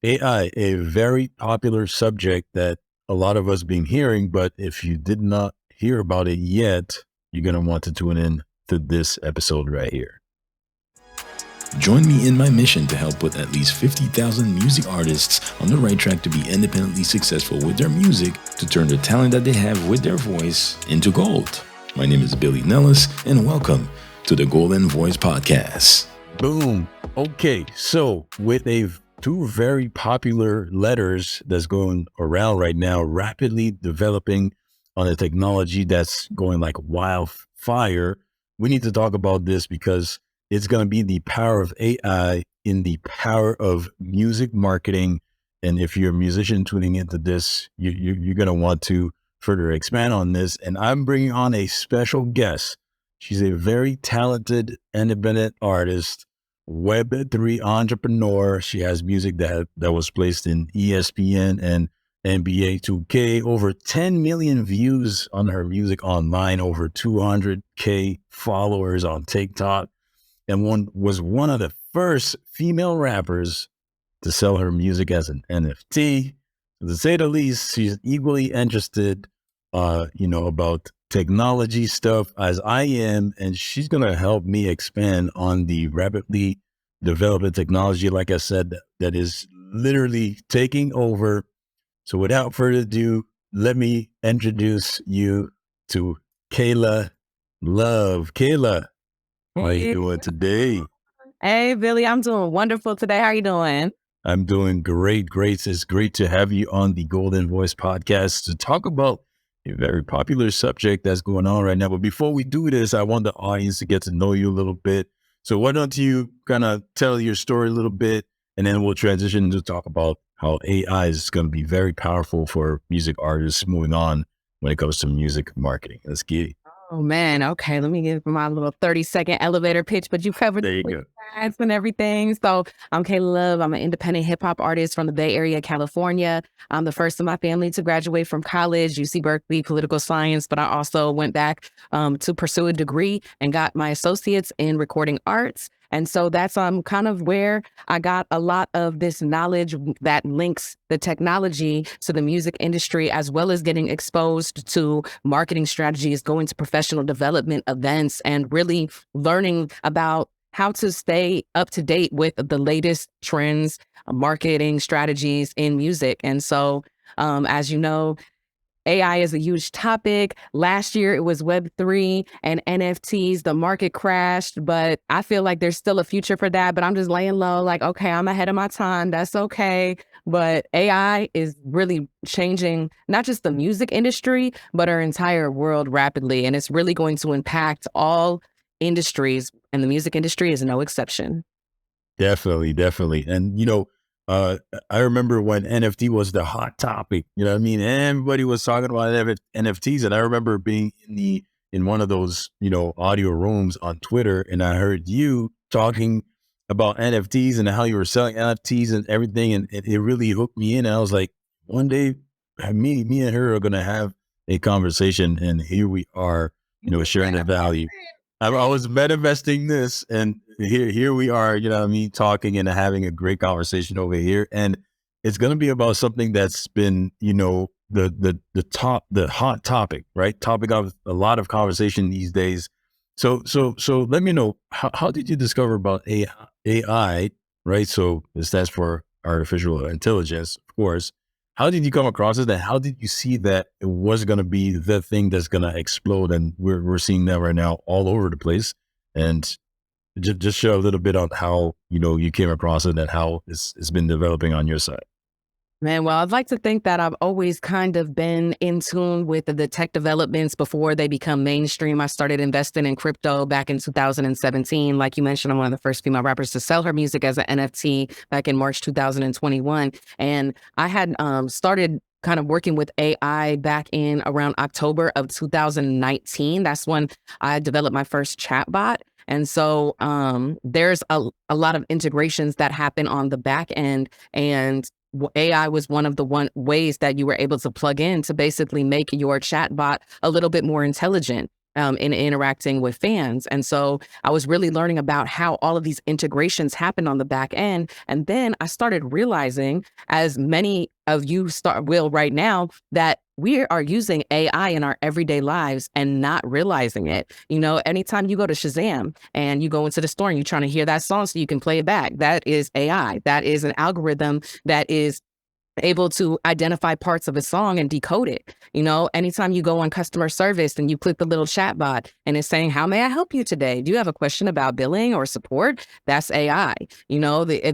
AI, a very popular subject that a lot of us been hearing, but if you did not hear about it yet, you're going to want to tune in to this episode right here. Join me in my mission to help put at least 50,000 music artists on the right track to be independently successful with their music, to turn the talent that they have with their voice into gold. My name is Billy Nellis, and welcome to the Golden Voice Podcast. Boom. Okay, so with two very popular letters that's going around right now, rapidly developing on a technology that's going like wildfire, we need to talk about this because it's going to be the power of AI in the power of music marketing. And if you're a musician tuning into this, you're going to want to further expand on this. And I'm bringing on a special guest. She's a very talented independent artist, Web3 entrepreneur. She has music that was placed in ESPN and NBA 2K, over 10 million views on her music online, over 200K followers on TikTok, and was one of the first female rappers to sell her music as an NFT. To say the least, she's equally interested, about technology stuff as I am, and she's going to help me expand on the rapidly developing technology, like I said, that is literally taking over. So without further ado, let me introduce you to Kaila Love. Kaila, how are you Hey, doing today? hey, Billy, I'm doing wonderful today. How are you doing? I'm doing great. It's great to have you on the Golden Voice podcast to talk about a very popular subject that's going on right now. But before we do this, I want the audience to get to know you a little bit. So why don't you kind of tell your story a little bit, and then we'll transition to talk about how AI is going to be very powerful for music artists moving on when it comes to music marketing. Let's get it. Oh man, okay. Let me give my little 30-second elevator pitch, but you covered There you the go. ads and everything. So I'm Kaila Love. I'm an independent hip hop artist from the Bay Area, California. I'm the first in my family to graduate from college, UC Berkeley, political science, but I also went back to pursue a degree and got my associates in recording arts. And so that's kind of where I got a lot of this knowledge that links the technology to the music industry, as well as getting exposed to marketing strategies, going to professional development events, and really learning about how to stay up to date with the latest trends, marketing strategies in music. And so, as you know, AI is a huge topic. Last year, it was Web3 and NFTs. The market crashed, but I feel like there's still a future for that. But I'm just laying low, like, okay, I'm ahead of my time. That's okay. But AI is really changing not just the music industry, but our entire world rapidly. And it's really going to impact all industries, and the music industry is no exception. Definitely. And uh, I remember when NFT was the hot topic, you know what I mean? Everybody was talking about NFTs. And I remember being in one of those, audio rooms on Twitter, and I heard you talking about NFTs and how you were selling NFTs and everything. And it really hooked me in. And I was like, one day me and her are gonna have a conversation, and here we are, sharing the value. I was manifesting this, and here we are, you know what I mean, talking and having a great conversation over here. And it's going to be about something that's been, the hot topic, right? Topic of a lot of conversation these days. So let me know, how did you discover about AI, right? So it stands for artificial intelligence, of course. How did you come across it, and how did you see that it was going to be the thing that's going to explode? And we're seeing that right now all over the place. And just share a little bit on how you came across it and how it's been developing on your side. Man, well, I'd like to think that I've always kind of been in tune with the tech developments before they become mainstream. I started investing in crypto back in 2017. Like you mentioned, I'm one of the first female rappers to sell her music as an NFT back in March 2021. And I had started kind of working with AI back in around October of 2019. That's when I developed my first chatbot. And so there's a lot of integrations that happen on the back end, and AI was one of the ways that you were able to plug in to basically make your chatbot a little bit more intelligent. in interacting with fans. And so I was really learning about how all of these integrations happen on the back end. And then I started realizing, as many of you will right now, that we are using AI in our everyday lives and not realizing it. You know, anytime you go to Shazam and you go into the store and you're trying to hear that song so you can play it back, that is AI. That is an algorithm that is able to identify parts of a song and decode it. You know, anytime you go on customer service and you click the little chat bot and it's saying, "How may I help you today? Do you have a question about billing or support?" That's AI. You know, the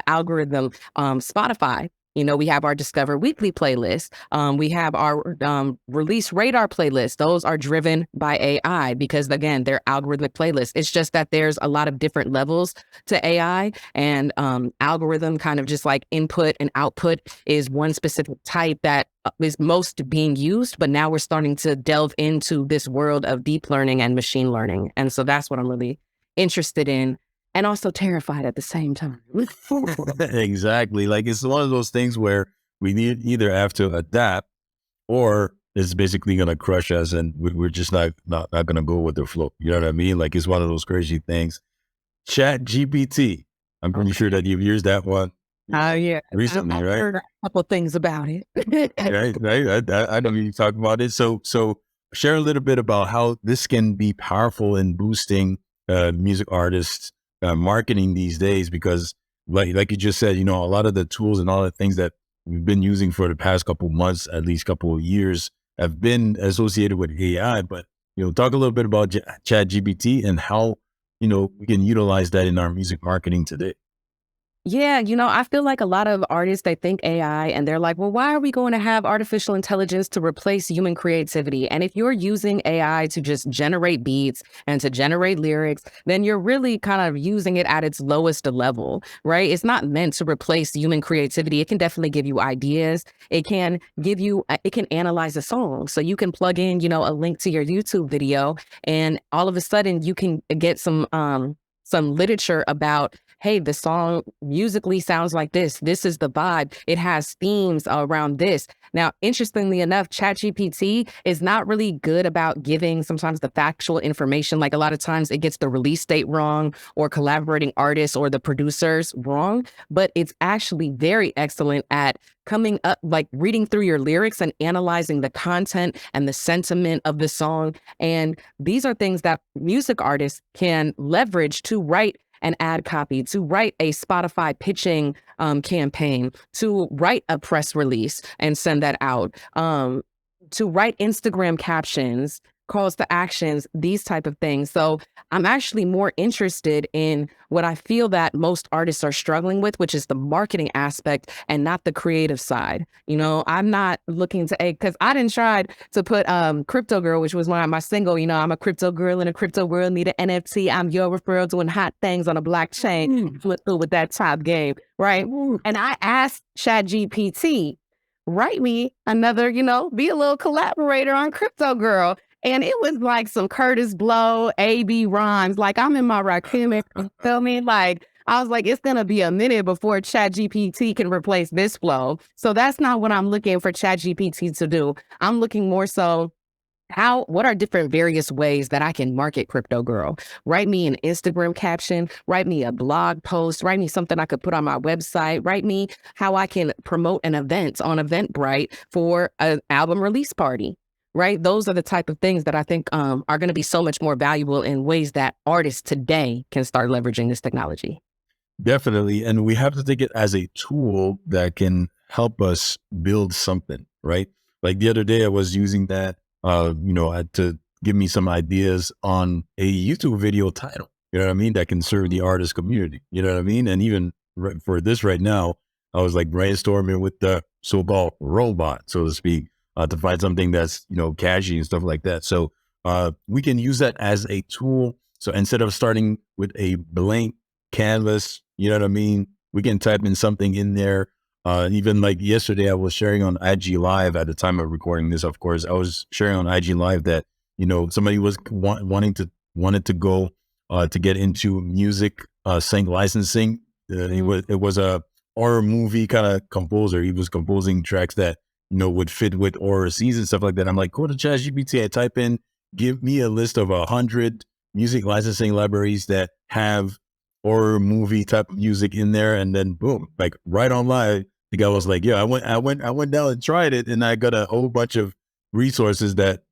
algorithm, Spotify. You know, we have our Discover Weekly playlist. We have our Release Radar playlist. Those are driven by AI because, again, they're algorithmic playlists. It's just that there's a lot of different levels to AI, and algorithm kind of just like input and output is one specific type that is most being used. But now we're starting to delve into this world of deep learning and machine learning. And so that's what I'm really interested in, and also terrified at the same time. Exactly. Like it's one of those things where we need either have to adapt or it's basically going to crush us and we're just not going to go with the flow. You know what I mean? Like it's one of those crazy things. Chat GPT. I'm pretty sure that you've used that one Yeah. recently, I've right? heard a couple things about it. Right. I know you talk about it. So share a little bit about how this can be powerful in boosting music artists marketing these days, because like you just said, you know, a lot of the tools and all the things that we've been using for the past couple months, at least couple of years, have been associated with AI. But, you know, talk a little bit about Chat GPT and how, you know, we can utilize that in our music marketing today. Yeah, you know, I feel like a lot of artists, they think AI and they're like, well, why are we going to have artificial intelligence to replace human creativity? And if you're using AI to just generate beats and to generate lyrics, then you're really kind of using it at its lowest level, right? It's not meant to replace human creativity. It can definitely give you ideas. It can give you, it can analyze a song. So you can plug in, you know, a link to your YouTube video, and all of a sudden you can get some literature about, hey, the song musically sounds like this. This is the vibe. It has themes around this. Now, interestingly enough, ChatGPT is not really good about giving sometimes the factual information. Like a lot of times it gets the release date wrong, or collaborating artists or the producers wrong, but it's actually very excellent at coming up, like reading through your lyrics and analyzing the content and the sentiment of the song. And these are things that music artists can leverage to write an ad copy, to write a Spotify pitching campaign, to write a press release and send that out, to write Instagram captions, calls to actions, these type of things. So I'm actually more interested in what I feel that most artists are struggling with, which is the marketing aspect and not the creative side. You know, I'm not looking to, because I didn't try to put Crypto Girl, which was one of my single, you know, I'm a crypto girl in a crypto world, need an NFT. I'm your referral doing hot things on a blockchain. Flip through with that top game, right? And I asked ChatGPT, write me another, you know, be a little collaborator on Crypto Girl. And it was like some Curtis Blow, A.B. rhymes. Like I'm in my raccoon, you feel me? Like I was like, it's gonna be a minute before ChatGPT can replace this flow. So that's not what I'm looking for ChatGPT to do. I'm looking more so, what are different various ways that I can market Crypto Girl? Write me an Instagram caption, write me a blog post, write me something I could put on my website, write me how I can promote an event on Eventbrite for an album release party. Right? Those are the type of things that I think are going to be so much more valuable in ways that artists today can start leveraging this technology. Definitely. And we have to take it as a tool that can help us build something, right? Like the other day, I was using that, you know, to give me some ideas on a YouTube video title, you know what I mean? That can serve the artist community, you know what I mean? And even for this right now, I was like brainstorming with the so-called robot, so to speak, to find something that's, you know, catchy and stuff like that. So we can use that as a tool. So instead of starting with a blank canvas, you know what I mean? We can type in something in there. Even like yesterday, I was sharing on IG Live at the time of recording this, of course, I was sharing on IG Live that, you know, somebody was wanted to go to get into music, sync licensing. It was a horror movie kind of composer. He was composing tracks that, you know, would fit with horror scenes and stuff like that. I'm like, go to ChatGPT, I type in, give me a list of 100 music licensing libraries that have horror movie type of music in there, and then boom, like right online, the guy was like, "Yeah, I went down and tried it, and I got a whole bunch of resources that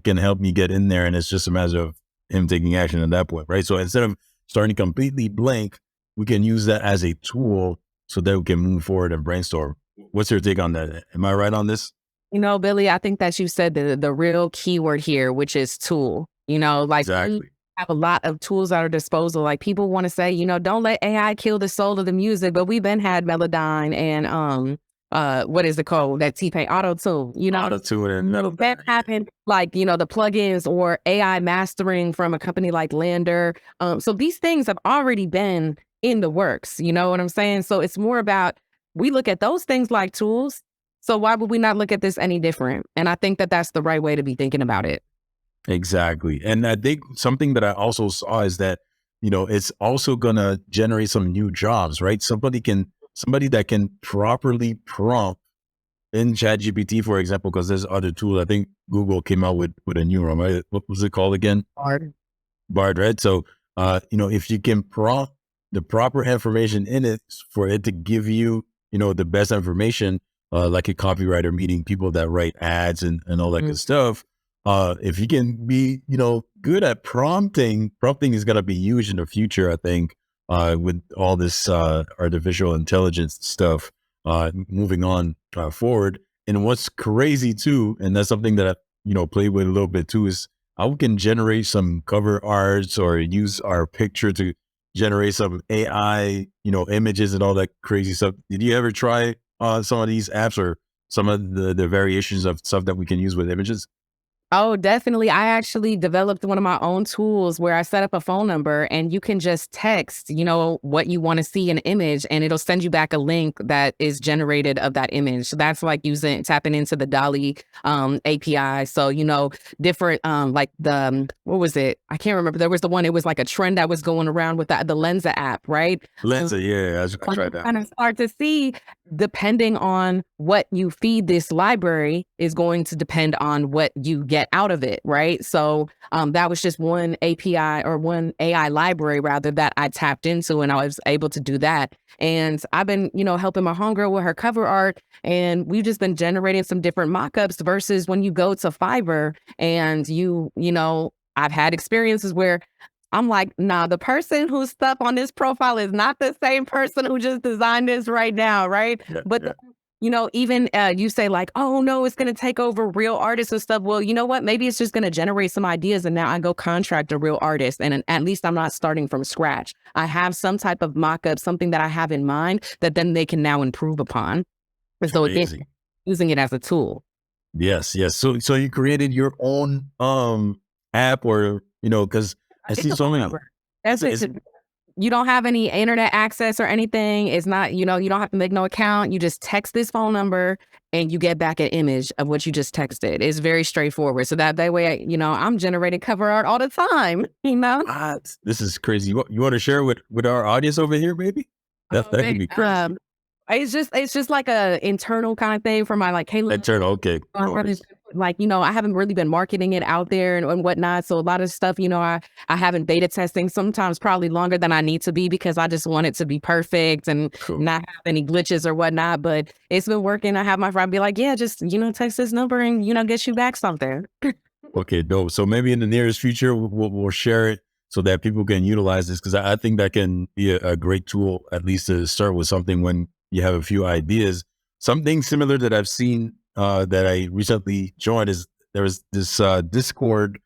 can help me get in there." And it's just a matter of him taking action at that point, right? So instead of starting completely blank, we can use that as a tool so that we can move forward and brainstorm. What's your take on that? Am I right on this? Billy, I think that you said the real keyword here, which is tool. Like we Exactly. have a lot of tools at our disposal. Like people want to say, don't let AI kill the soul of the music, but we've been had Melodyne and what is it called? That T-Pain Auto Tune. Auto tune and metal. That happened, like, the plugins or AI mastering from a company like Lander. So these things have already been in the works. You know what I'm saying? So it's more about we look at those things like tools. So why would we not look at this any different? And I think that that's the right way to be thinking about it. Exactly. And I think something that I also saw is that, it's also gonna generate some new jobs, right? Somebody that can properly prompt in Chat GPT, for example, because there's other tools. I think Google came out with a new one, right? What was it called again? Hard. Bard, right? So, if you can prompt the proper information in it for it to give you, the best information, like a copywriter, meeting people that write ads and all that good stuff. If you can be, good at prompting is going to be huge in the future, I think, with all this artificial intelligence stuff moving on forward. And what's crazy too, and that's something that I, play with a little bit too, is how we can generate some cover arts or use our picture to generate some AI, images and all that crazy stuff. Did you ever try some of these apps or some of the variations of stuff that we can use with images? Oh, definitely. I actually developed one of my own tools where I set up a phone number and you can just text, what you want to see in an image, and it'll send you back a link that is generated of that image. So that's like tapping into the Dolly API. So, different like what was it? I can't remember. There was the one, it was like a trend that was going around with the Lensa app, right? Lensa, yeah, I tried that. Kind of start to see, depending on what you feed this library is going to depend on what you get out of it, right? So that was just one API or one AI library rather that I tapped into, and I was able to do that. And I've been, helping my homegirl with her cover art, and we've just been generating some different mock-ups versus when you go to Fiverr and I've had experiences where I'm like, nah, the person who's stuff on this profile is not the same person who just designed this right now, right? Yeah, But yeah. even you say like, oh no, it's going to take over real artists and stuff. Well, you know what? Maybe it's just going to generate some ideas, and now I go contract a real artist, and at least I'm not starting from scratch. I have some type of mock-up, something that I have in mind that then they can now improve upon. And so again, Crazy. using it as a tool. Yes, yes. So you created your own app, or because I It's see a so phone many. number. That's It's, it. You don't have any internet access or anything. It's not, you don't have to make no account. You just text this phone number and you get back an image of what you just texted. It's very straightforward. So that way, I'm generating cover art all the time, this is crazy. You want to share with our audience over here, maybe? That could be crazy. It's just like a internal kind of thing for my like Kaila. Internal, okay. No worries. Like, I haven't really been marketing it out there and whatnot. So a lot of stuff, I haven't beta testing sometimes probably longer than I need to be because I just want it to be perfect and Cool. not have any glitches or whatnot. But it's been working. I have my friend be like, yeah, just, text this number and, get you back something. Okay, dope. So maybe in the nearest future, we'll share it so that people can utilize this, because I think that can be a great tool, at least to start with something when you have a few ideas. Something similar that I've seen that I recently joined is there was this Discord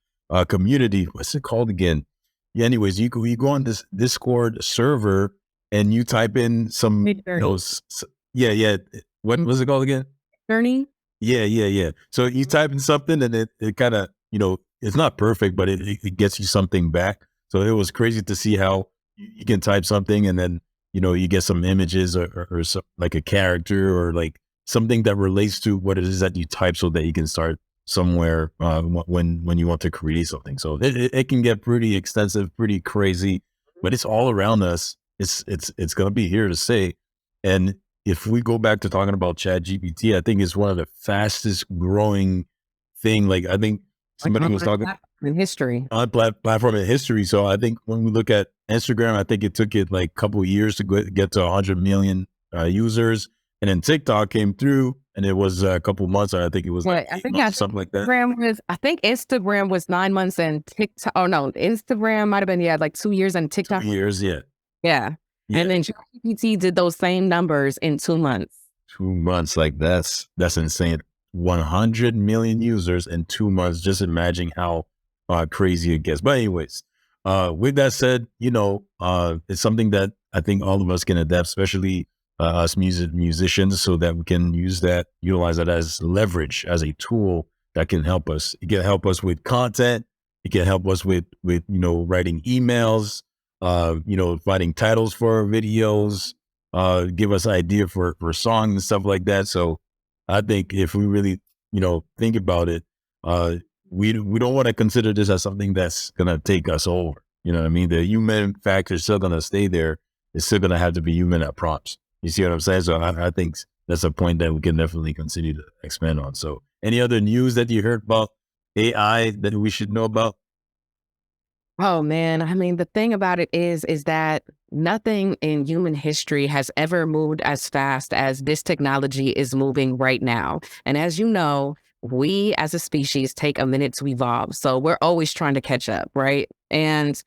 community. What's it called again? Yeah, anyways, you go on this Discord server and you type in some, yeah. What was it called again? Journey. Yeah. So you type in something and it kind of, it's not perfect, but it gets you something back. So it was crazy to see how you can type something and then, you get some images or some, like a character or like something that relates to what it is that you type so that you can start somewhere when you want to create something. So it can get pretty extensive, pretty crazy, but it's all around us. It's going to be here to stay. And if we go back to talking about Chat GPT, I think it's one of the fastest growing thing. Like, I think Somebody was talking in history. on platform in history. So I think when we look at Instagram, I think it took it like a couple of years to get to 100 million users. And then TikTok came through and it was a couple months. I think it was Well, like 8 months, something like that. I think Instagram was 9 months and TikTok. Oh no, Instagram might have been like 2 years and TikTok 2 years, yeah. Yeah. Yeah. And then Chat GPT did those same numbers in 2 months. 2 months, like that's insane. 100 million users in 2 months. Just imagine how crazy it gets. But anyways, with that said, it's something that I think all of us can adapt, especially us musicians, so that we can utilize that as leverage, as a tool that can help us. It can help us with content. It can help us with writing emails, writing titles for our videos, give us idea for songs and stuff like that. So I think if we really, think about it, we don't want to consider this as something that's gonna take us over. You know what I mean? The human factor is still gonna stay there. It's still gonna have to be human at prompts. You see what I'm saying? So I think that's a point that we can definitely continue to expand on. So any other news that you heard about AI that we should know about? Oh man, I mean, the thing about it is that nothing in human history has ever moved as fast as this technology is moving right now. And as you know, we as a species take a minute to evolve. So we're always trying to catch up, right? And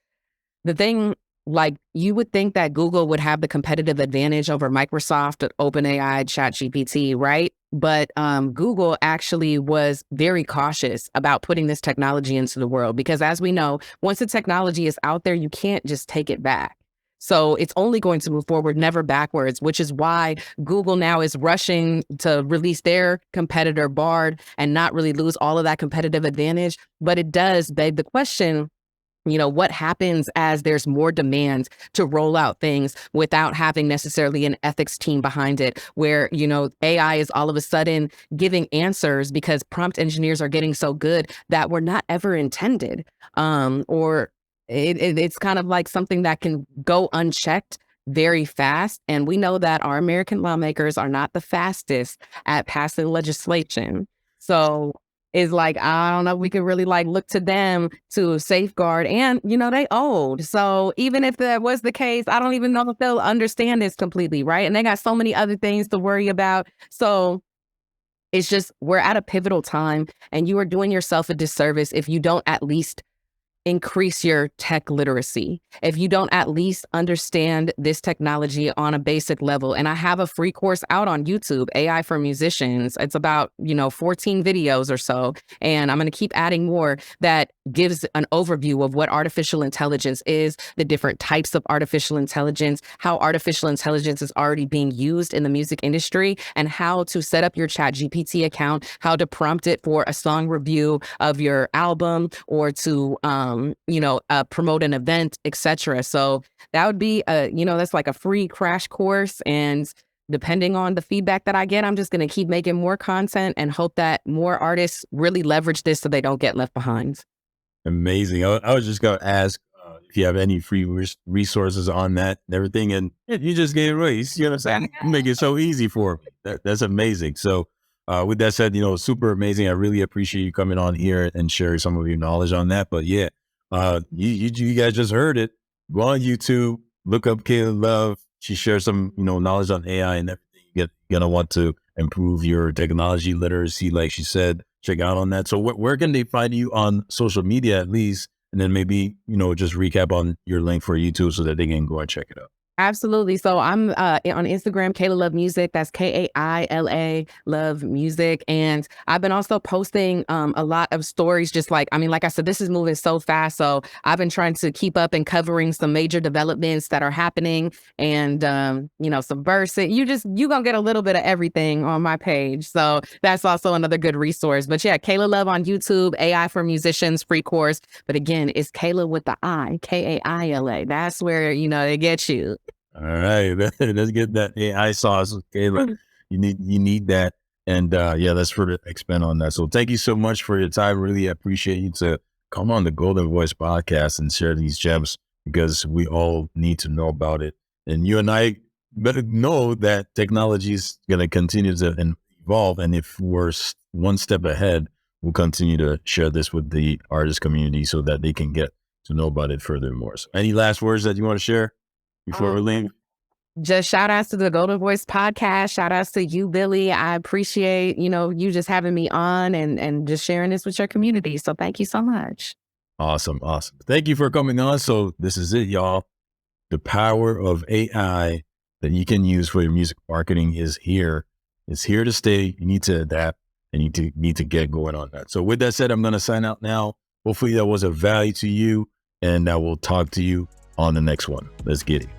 the thing, like, you would think that Google would have the competitive advantage over Microsoft, OpenAI, Chat GPT, right? But Google actually was very cautious about putting this technology into the world because, as we know, once the technology is out there, you can't just take it back. So it's only going to move forward, never backwards, which is why Google now is rushing to release their competitor Bard and not really lose all of that competitive advantage. But it does beg the question, what happens as there's more demand to roll out things without having necessarily an ethics team behind it, where, AI is all of a sudden giving answers because prompt engineers are getting so good that were not ever intended. Or it's kind of like something that can go unchecked very fast. And we know that our American lawmakers are not the fastest at passing legislation. So is like, I don't know, we could really look to them to safeguard. And, they old. So even if that was the case, I don't even know if they'll understand this completely, right? And they got so many other things to worry about. So it's just, we're at a pivotal time and you are doing yourself a disservice if you don't at least increase your tech literacy, if you don't at least understand this technology on a basic level. And I have a free course out on YouTube, AI for Musicians. It's about, 14 videos or so. And I'm going to keep adding more that gives an overview of what artificial intelligence is, the different types of artificial intelligence, how artificial intelligence is already being used in the music industry, and how to set up your Chat GPT account, how to prompt it for a song review of your album or to, promote an event, etc. So that would be that's like a free crash course. And depending on the feedback that I get, I'm just going to keep making more content and hope that more artists really leverage this so they don't get left behind. Amazing. I was just going to ask if you have any free resources on that and everything. And you just gave it away. You see what I'm saying? You make it so easy for me. That's amazing. So with that said, super amazing. I really appreciate you coming on here and sharing some of your knowledge on that. But yeah, you guys just heard it. Go on YouTube, look up Kaila Love. She shares some, knowledge on AI and everything. You're going to want to improve your technology literacy, like she said. Check out on that. So where can they find you on social media at least? And then maybe, just recap on your link for YouTube so that they can go and check it out. Absolutely. So I'm on Instagram, Kaila Love Music. That's Kaila Love Music. And I've been also posting a lot of stories, just like I said, this is moving so fast. So I've been trying to keep up and covering some major developments that are happening and, subversive. You going to get a little bit of everything on my page. So that's also another good resource. But yeah, Kaila Love on YouTube, AI for Musicians, free course. But again, it's Kaila with the I, Kaila. That's where, they get you. All right, let's get that AI sauce, Kaila. You need that, and let's further expand on that. So, thank you so much for your time. Really appreciate you to come on the Golden Voice podcast and share these gems because we all need to know about it. And you and I better know that technology is going to continue to evolve, and if we're one step ahead, we'll continue to share this with the artist community so that they can get to know about it furthermore. So any last words that you want to share before we leave? Just shout outs to the Golden Voice podcast. Shout outs to you, Billy. I appreciate, you just having me on and just sharing this with your community. So thank you so much. Awesome. Thank you for coming on. So this is it, y'all. The power of AI that you can use for your music marketing is here. It's here to stay. You need to adapt and you need to get going on that. So with that said, I'm going to sign out now. Hopefully that was of value to you, and I will talk to you on the next one. Let's get it.